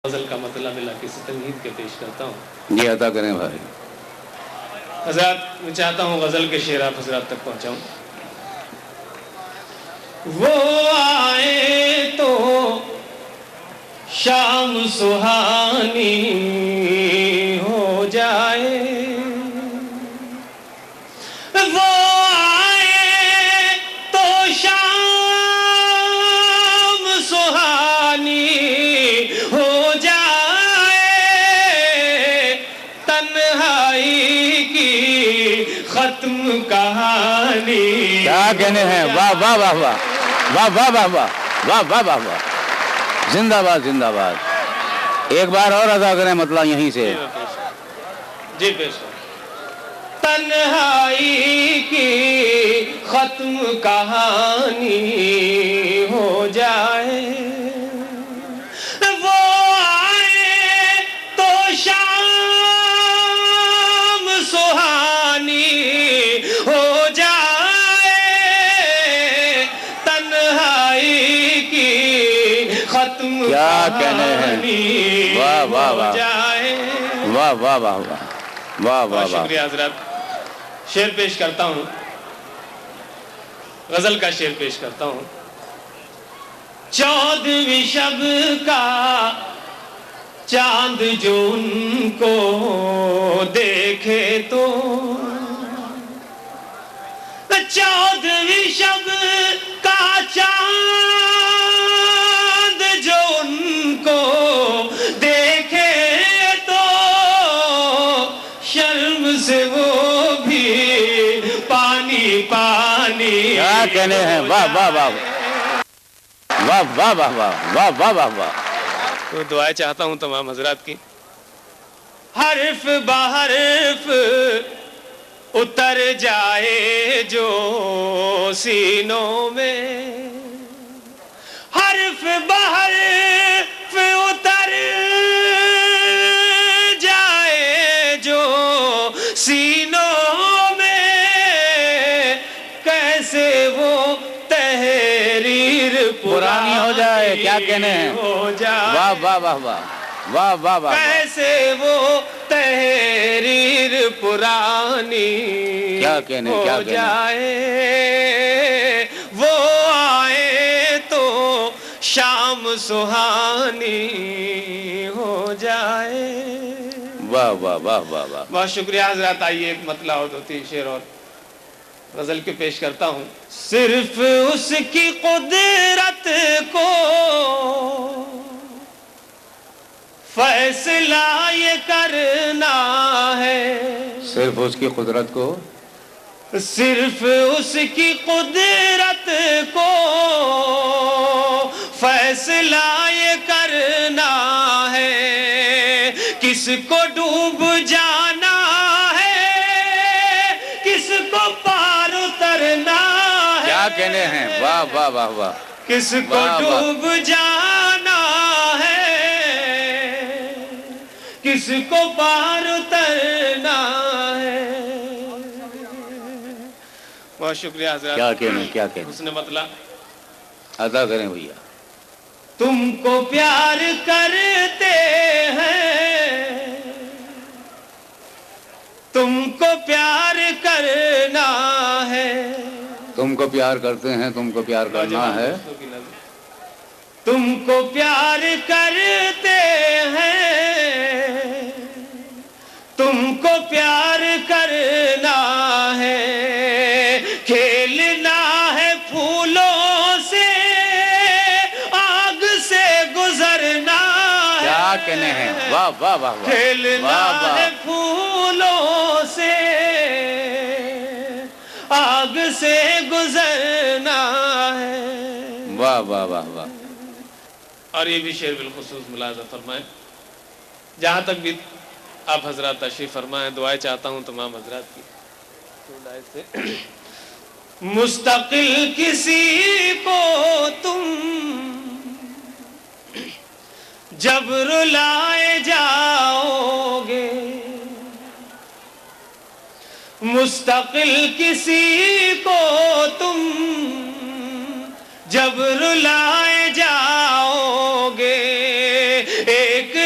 غزل کا مطلب ملا کسی تنہید کے پیش کرتا ہوں. جی عطا کریں بھائی. حضرات میں چاہتا ہوں غزل کے شعر آپ حضرات تک پہنچاؤں. وہ آئے تو شام سہانی ہو جائے، وہ آئے تو شام سہانی ہو جائے، تنہائی کی ختم کہانی. کیا کہنے ہیں؟ واہ واہ واہ واہ واہ واہ واہ واہ واہ واہ واہ واہ. زندہ باد زندہ باد. ایک بار اور ادا کریں مطلب یہیں سے. جی پیش. تنہائی کی ختم کہانی ہو جائے، وہ آئے تو شام سہانی ہو جائے، تنہائی کی ختم کیا کہنے ہیں؟ کہانی واہ واہ ہو واہ جائے. واہ واہ واہ واہ واہ واہ واہ. شکریہ حضرات. شعر پیش کرتا ہوں، غزل کا شعر پیش کرتا ہوں. 14ویں شب کا چاند جو ان کو دیکھے تو، 14ویں شب کا چاند جو ان کو دیکھے تو، شرم سے وہ بھی پانی پانی. کیا کہنے ہیں؟ واہ واہ واہ واہ واہ واہ واہ واہ واہ واہ واہ. تو دعائیں چاہتا ہوں تمام حضرات کی. حرف بحرف اتر جائے جو سینوں میں، حرف بحرف اتر جائے جو سینوں میں، کیسے وہ تحریر پرانی ہو جائے. کیا کہنے ہیں؟ ہو جائے. واہ واہ واہ واہ واہ واہ واہ. کیسے وہ تحریر پرانی کیا کہنے کیا ہو کہنے. جائے، وہ آئے تو شام سہانی ہو جائے. واہ واہ واہ واہ واہ. بہت شکریہ حضرات. آئیے ایک مطلع اور 2-3 شعر اور غزل کے پیش کرتا ہوں. صرف اس کی قدرت کو فیصلہ یہ کرنا ہے، صرف اس کی قدرت کو، صرف اس کی قدرت کو فیصلہ یہ کرنا ہے، کس کو ڈوب جانا ہے، کس کو پار اترنا ہے. کیا کہنے ہیں؟ واہ واہ واہ واہ. کس کو واہ واہ. ڈوب جانا ہے، کس کو پار اترنا ہے. بہت شکریہ حضرات. کیا کہنے کیا کہنے. حسن مطلع. عطا کریں بھیا. تم کو پیار کرتے ہیں، تم کو پیار کرنا ہے، تم کو پیار کرتے ہیں، تم کو پیار کرنا ہے. تم کو پیار کرتے ہیں، تم کو پیار کرنا ہے، کھیلنا ہے پھولوں سے، آگ سے گزرنا ہے. کیا کہنے ہیں؟ واہ واہ واہ واہ. کھیلنا واہ واہ. ہے پھولوں سے، آگ سے گزرنا ہے. واہ واہ واہ واہ. اور یہ بھی شعر بالخصوص ملاحظہ فرمائیں. جہاں تک بھی آپ حضرات تشریف فرمائیں، دعائیں چاہتا ہوں تمام حضرات کی. مستقل کسی کو تم جب رلائے جاؤ گے، مستقل کسی کو تم جب رلائے جاؤ گے، ایک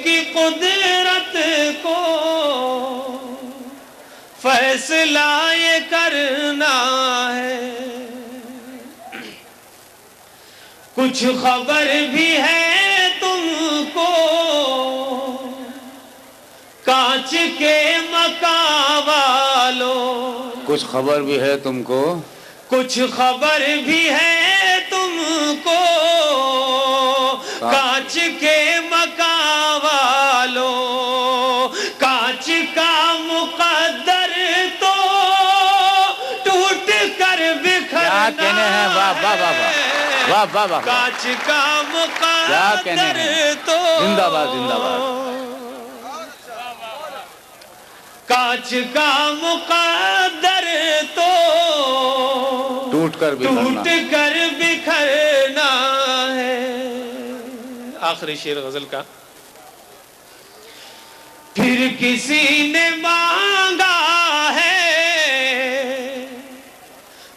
کی قدرت کو فیصلہ یہ کرنا ہے. کچھ خبر بھی ہے تم کو کانچ کے مکاں والوں. کچھ خبر بھی ہے تم کو. کچھ خبر بھی ہے تم کو کانچ کے مکاں والوں. کانچ کا مقدر تو ٹوٹ کر بکھرنا. کیا کہنے ہیں. واہ واہ واہ واہ واہ واہ واہ. کانچ کا مقدر تو زندہ باد زندہ باد. کانچ کا مقدر تو ٹوٹ کر بکھرنا ہے. آخری شعر غزل کا. پھر کسی نے مانگا ہے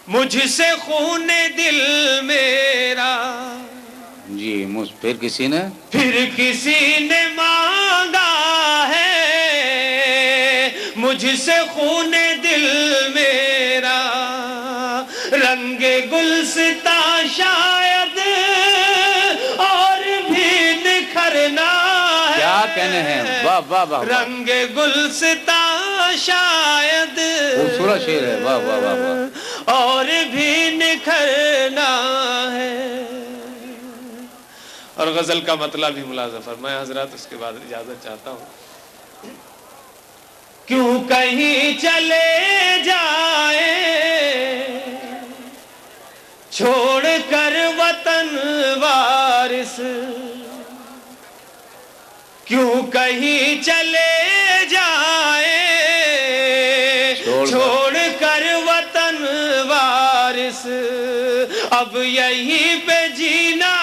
مجھ سے خون دل میرا. جی پھر کسی نے. پھر کسی نے مانگا ہے مجھ سے خون دل میرا. رنگ گلستہ شاید اور بھی نکھرنا ہے. کیا کہنے ہیں. واہ واہ واہ. رنگ گلستہ شاید خوبصورت شعر ہے. واہ واہ واہ واہ. اور بھی نکھرنا ہے. اور غزل کا مطلب بھی ملاحظہ فرمائے حضرات. اس کے بعد اجازت چاہتا ہوں. کیوں کہیں چلے جائے چھوڑ کر وطن وارث. کیوں کہیں چلے جائے چھوڑ کر وطن وارث. اب یہیں پہ جینا